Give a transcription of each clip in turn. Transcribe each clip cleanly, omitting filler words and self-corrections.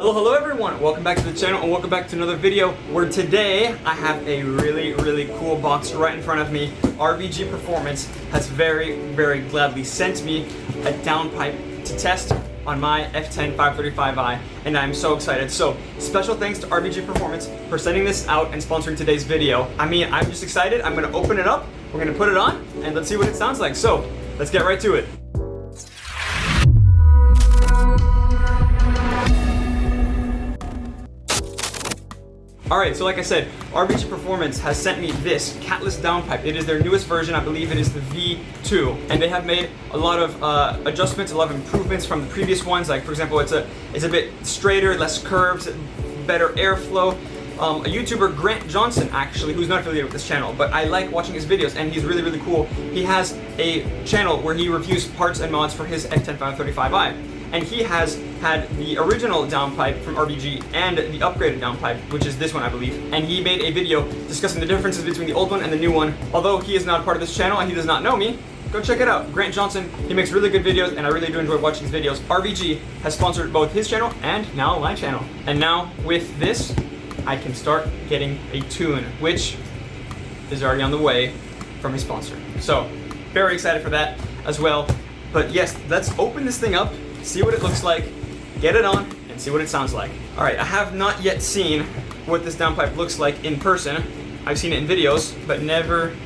Hello everyone, welcome back to the channel and welcome back to another video where today I have a really cool box right in front of me. RVG Performance has very gladly sent me a downpipe to test on my F10 535i and I'm so excited. So special thanks to RVG Performance for sending this out and sponsoring today's video. I mean, I'm just excited. I'm gonna open it up, we're gonna put it on and let's see what it sounds like. So let's get right to it. Alright, so like I said, RVG Performance has sent me this Catless Downpipe. It is their newest version, I believe it is the V2. And they have made a lot of adjustments, a lot of improvements from the previous ones. Like for example, it's a bit straighter, less curves, better airflow. A YouTuber, Grant Johnson actually, who's not affiliated with this channel, but I like watching his videos and he's really cool. He has a channel where he reviews parts and mods for his F10 535i. And he has had the original downpipe from RVG and the upgraded downpipe, which is this one I believe. And he made a video discussing the differences between the old one and the new one. Although he is not a part of this channel and he does not know me, go check it out. Grant Johnson, he makes really good videos and I really do enjoy watching his videos. RVG has sponsored both his channel and now my channel. And now with this, I can start getting a tune, which is already on the way from his sponsor. So very excited for that as well. But yes, let's open this thing up, see what it looks like, get it on, and see what it sounds like. All right, I have not yet seen what this downpipe looks like in person. I've seen it in videos, but never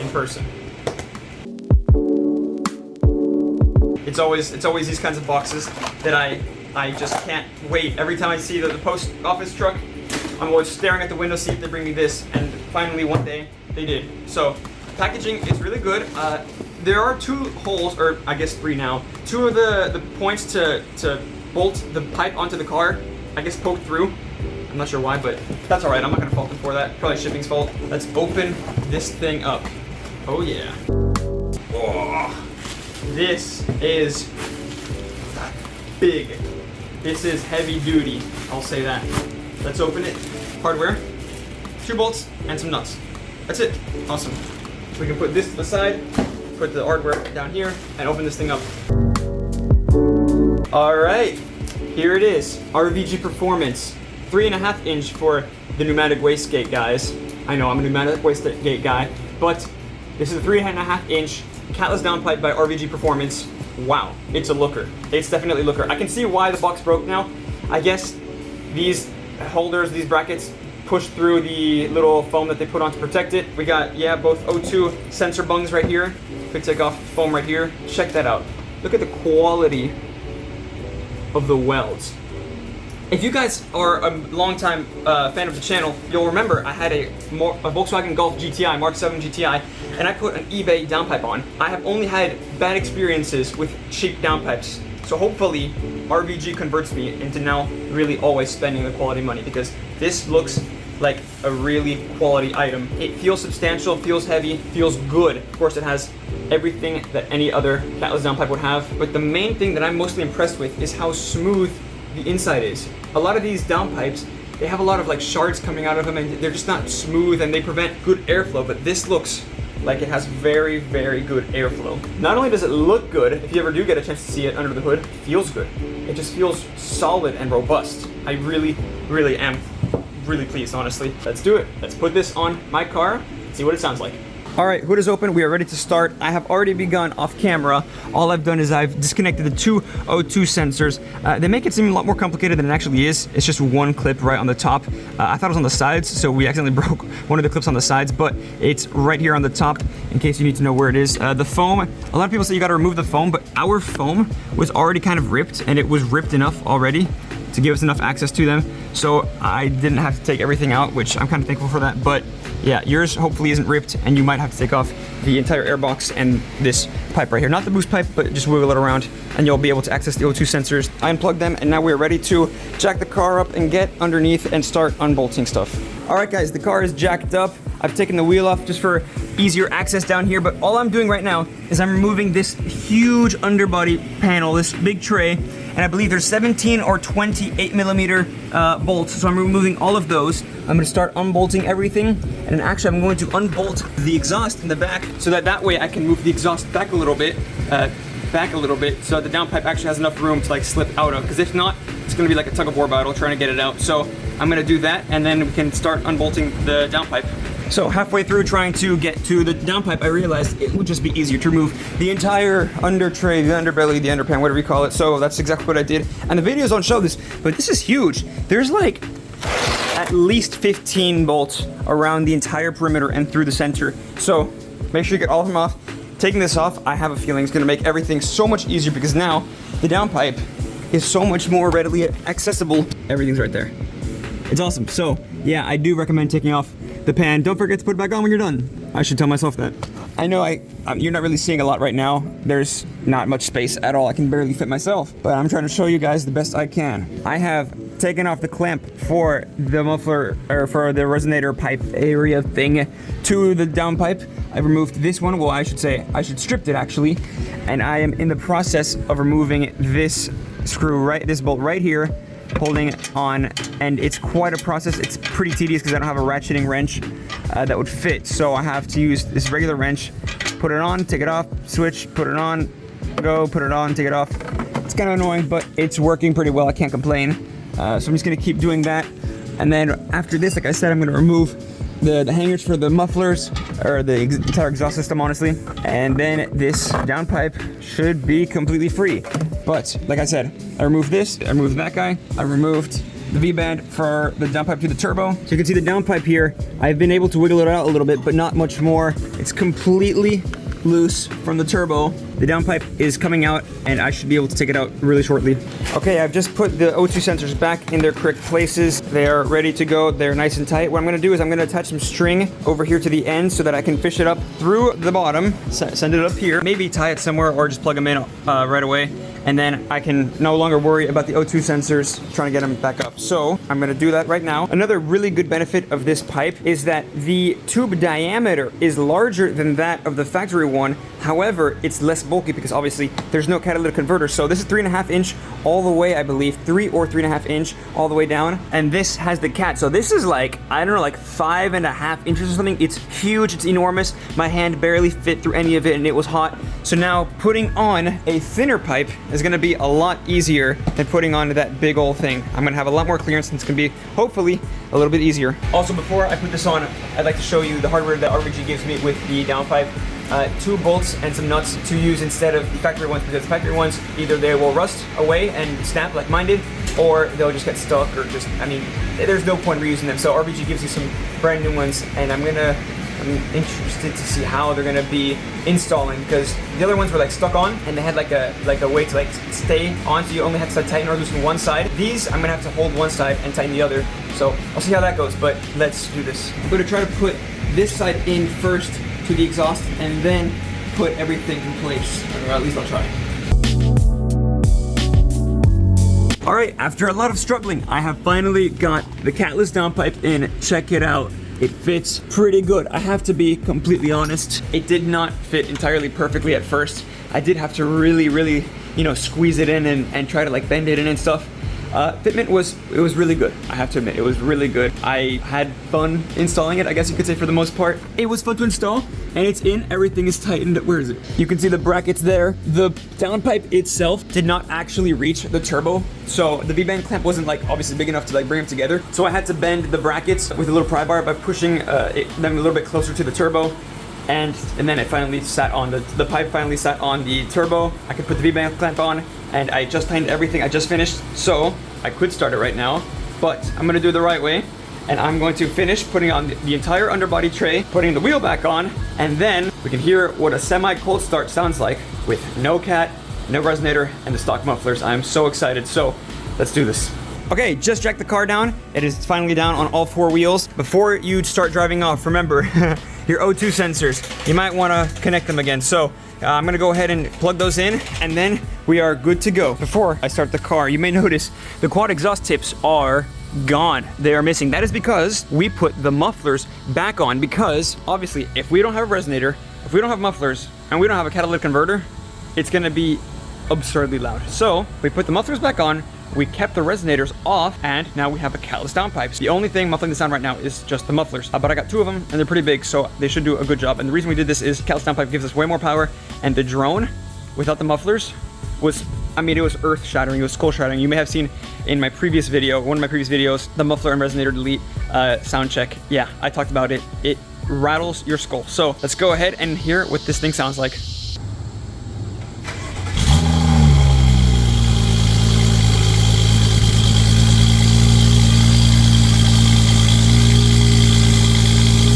in person. It's always these kinds of boxes that I just can't wait. Every time I see the post office truck, I'm always staring at the window, see if they bring me this, and finally one day they did. So packaging is really good. There are two holes, or I guess three now. Two of the points to bolt the pipe onto the car, I guess poked through. I'm not sure why, but that's all right. I'm not gonna fault them for that. Probably shipping's fault. Let's open this thing up. Oh yeah. Oh, this is big. This is heavy duty. I'll say that. Let's open it. Hardware, 2 bolts, and some nuts. That's it. Awesome. We can put this to the side, put the hardware down here, and open this thing up. All right, here it is. RVG Performance, 3.5 inch for the pneumatic wastegate guys. I know I'm a pneumatic wastegate guy, but this is a 3.5 inch Catless Downpipe by RVG Performance. Wow, it's a looker. It's definitely a looker. I can see why the box broke now. I guess these holders, these brackets, push through the little foam that they put on to protect it. We got, yeah, both O2 sensor bungs right here. Quick take off foam right here. Check that out. Look at the quality of the welds. If you guys are a longtime fan of the channel, you'll remember I had a Volkswagen Golf GTI, Mark 7 GTI, and I put an eBay downpipe on. I have only had bad experiences with cheap downpipes. So hopefully RVG converts me into now really always spending the quality money, because this looks like a really quality item. It feels substantial, feels heavy, feels good. Of course, it has everything that any other Catless downpipe would have, but the main thing that I'm mostly impressed with is how smooth the inside is. A lot of these downpipes, they have a lot of like shards coming out of them and they're just not smooth and they prevent good airflow, but this looks like it has very good airflow. Not only does it look good, if you ever do get a chance to see it under the hood, it feels good. It just feels solid and robust. I really am really pleased, honestly. Let's do it. Let's put this on my car, see what it sounds like. All right, hood is open, we are ready to start. I have already begun off camera. All I've done is I've disconnected the 2 O2 sensors. They make it seem a lot more complicated than it actually is. It's just one clip right on the top. I thought it was on the sides, so we accidentally broke one of the clips on the sides, but it's right here on the top in case you need to know where it is. The foam, a lot of people say you gotta remove the foam, but our foam was already kind of ripped, and it was ripped enough already to give us enough access to them. So I didn't have to take everything out, which I'm kind of thankful for that. But yeah, yours hopefully isn't ripped and you might have to take off the entire airbox and this pipe right here. Not the boost pipe, but just wiggle it around and you'll be able to access the O2 sensors. I unplugged them and now we're ready to jack the car up and get underneath and start unbolting stuff. All right guys, the car is jacked up. I've taken the wheel off just for easier access down here, but all I'm doing right now is I'm removing this huge underbody panel, this big tray, and I believe there's 17 or 28 millimeter bolts, so I'm removing all of those. I'm gonna start unbolting everything, and then actually I'm going to unbolt the exhaust in the back so that way I can move the exhaust back a little bit so the downpipe actually has enough room to like slip out of, because if not, it's gonna be like a tug of war battle trying to get it out. So I'm gonna do that, and then we can start unbolting the downpipe. So halfway through trying to get to the downpipe, I realized it would just be easier to remove the entire under tray, the underbelly, the underpan, whatever you call it. So that's exactly what I did. And the videos don't show this, but this is huge. There's like at least 15 bolts around the entire perimeter and through the center. So make sure you get all of them off. Taking this off, I have a feeling it's gonna make everything so much easier because now the downpipe is so much more readily accessible. Everything's right there. It's awesome. So yeah, I do recommend taking off the pan. Don't forget to put it back on when you're done. I should tell myself that. I know you're not really seeing a lot right now. There's not much space at all. I can barely fit myself, but I'm trying to show you guys the best I can. I have taken off the clamp for the muffler, or for the resonator pipe area thing to the downpipe. I removed this one. Well, I should say, I should strip it actually. And I am in the process of removing this screw, this bolt right here, holding it on, and it's quite a process. It's pretty tedious because I don't have a ratcheting wrench that would fit. So I have to use this regular wrench, put it on, take it off, switch, put it on, go, put it on, take it off. It's kind of annoying, but it's working pretty well. I can't complain. So I'm just gonna keep doing that. And then after this, like I said, I'm gonna remove the hangers for the mufflers, or the entire exhaust system, honestly. And then this downpipe should be completely free. But like I said, I removed this, I removed that guy, I removed the V-band for the downpipe to the turbo. So you can see the downpipe here, I've been able to wiggle it out a little bit, but not much more. It's completely loose from the turbo. The downpipe is coming out, and I should be able to take it out really shortly. Okay, I've just put the O2 sensors back in their correct places. They are ready to go. They're nice and tight. What I'm gonna do is I'm gonna attach some string over here to the end so that I can fish it up through the bottom, send it up here, maybe tie it somewhere or just plug them in right away. And then I can no longer worry about the O2 sensors trying to get them back up. So I'm gonna do that right now. Another really good benefit of this pipe is that the tube diameter is larger than that of the factory one. However, it's less bulky because obviously there's no catalytic converter. So this is 3.5 inch all the way, I believe, 3 or 3.5 inch all the way down. And this has the cat. So this is like, I don't know, like 5.5 inches or something. It's huge, it's enormous. My hand barely fit through any of it and it was hot. So now putting on a thinner pipe is gonna be a lot easier than putting on that big old thing. I'm gonna have a lot more clearance and it's gonna be, hopefully, a little bit easier. Also, before I put this on, I'd like to show you the hardware that RVG gives me with the downpipe. 2 bolts and some nuts to use instead of the factory ones, because the factory ones, either they will rust away and snap like mine did, or they'll just get stuck, or just, I mean, there's no point reusing them. So RVG gives you some brand new ones, and I'm interested to see how they're gonna be installing, because the other ones were like stuck on and they had like a way to like stay on, so you only had to tighten or loosen one side. These, I'm gonna have to hold one side and tighten the other. So I'll see how that goes, but let's do this. I'm gonna try to put this side in first to the exhaust and then put everything in place, or at least I'll try. All right, after a lot of struggling, I have finally got the Catless Downpipe in. Check it out. It fits pretty good. I have to be completely honest. It did not fit entirely perfectly at first. I did have to really, squeeze it in and try to like bend it in and stuff. Fitment was really good. I have to admit, it was really good. I had fun installing it, I guess you could say, for the most part. It was fun to install, and it's in, everything is tightened. Where is it? You can see the brackets there. The downpipe itself did not actually reach the turbo, so the V-band clamp wasn't like obviously big enough to like bring them together. So I had to bend the brackets with a little pry bar by pushing them a little bit closer to the turbo. And then it finally sat on, the pipe finally sat on the turbo. I could put the V-band clamp on, and I just tightened everything. I just finished, so I could start it right now, but I'm gonna do it the right way. And I'm going to finish putting on the entire underbody tray, putting the wheel back on, and then we can hear what a semi-cold start sounds like with no cat, no resonator, and the stock mufflers. I'm so excited, so let's do this. Okay, just jacked the car down. It is finally down on all 4 wheels. Before you start driving off, remember, your O2 sensors, you might wanna connect them again. So I'm gonna go ahead and plug those in, and then we are good to go. Before I start the car, you may notice the quad exhaust tips are gone. They are missing. That is because we put the mufflers back on, because obviously if we don't have a resonator, if we don't have mufflers, and we don't have a catalytic converter, it's gonna be absurdly loud. So we put the mufflers back on, we kept the resonators off, and now we have a Catless Downpipe. The only thing muffling the sound right now is just the mufflers, but I got 2 of them and they're pretty big, so they should do a good job. And the reason we did this is Catless Downpipe gives us way more power, and the drone without the mufflers was I mean, it was earth shattering, it was skull shattering. You may have seen in my previous video, one of my previous videos, the muffler and resonator delete sound check. Yeah, I talked about it. It rattles your skull. So let's go ahead and hear what this thing sounds like.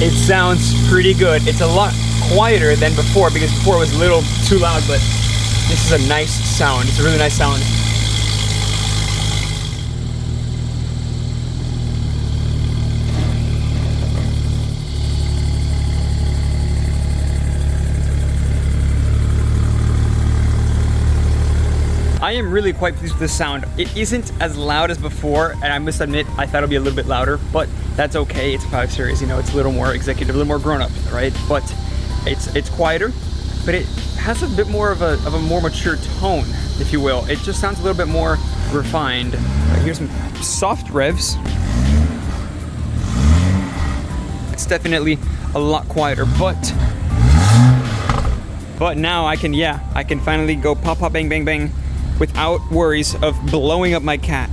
It sounds pretty good. It's a lot quieter than before because before it was a little too loud, but this is a nice sound. It's a really nice sound. I am really quite pleased with this sound. It isn't as loud as before, and I must admit, I thought it'd be a little bit louder, but that's okay. It's a 5 Series, you know, it's a little more executive, a little more grown up, right? But it's quieter, but it has a bit more of a more mature tone, if you will. It just sounds a little bit more refined. Here's some soft revs. It's definitely a lot quieter, but now I can finally go pop, pop, bang, bang, bang without worries of blowing up my cat.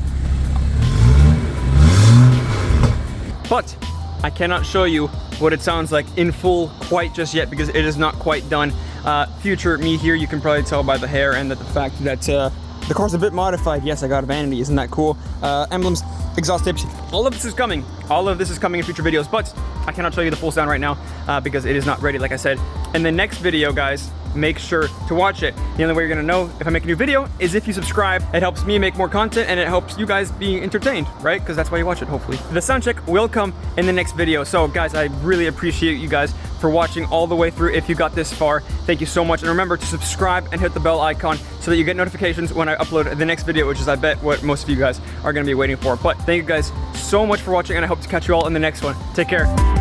But I cannot show you what it sounds like in full quite just yet because it is not quite done. Future me here, you can probably tell by the hair and the fact that the car's a bit modified. Yes, I got a vanity, isn't that cool? Emblems, exhaust tips, all of this is coming. All of this is coming in future videos, but I cannot show you the full sound right now because it is not ready, like I said. In the next video, guys, make sure to watch it. The only way you're gonna know if I make a new video is if you subscribe. It helps me make more content and it helps you guys be entertained, right? Because that's why you watch it, hopefully. The sound check will come in the next video. So guys, I really appreciate you guys for watching all the way through. If you got this far, thank you so much. And remember to subscribe and hit the bell icon so that you get notifications when I upload the next video, which is I bet what most of you guys are gonna be waiting for. But thank you guys so much for watching and I hope to catch you all in the next one. Take care.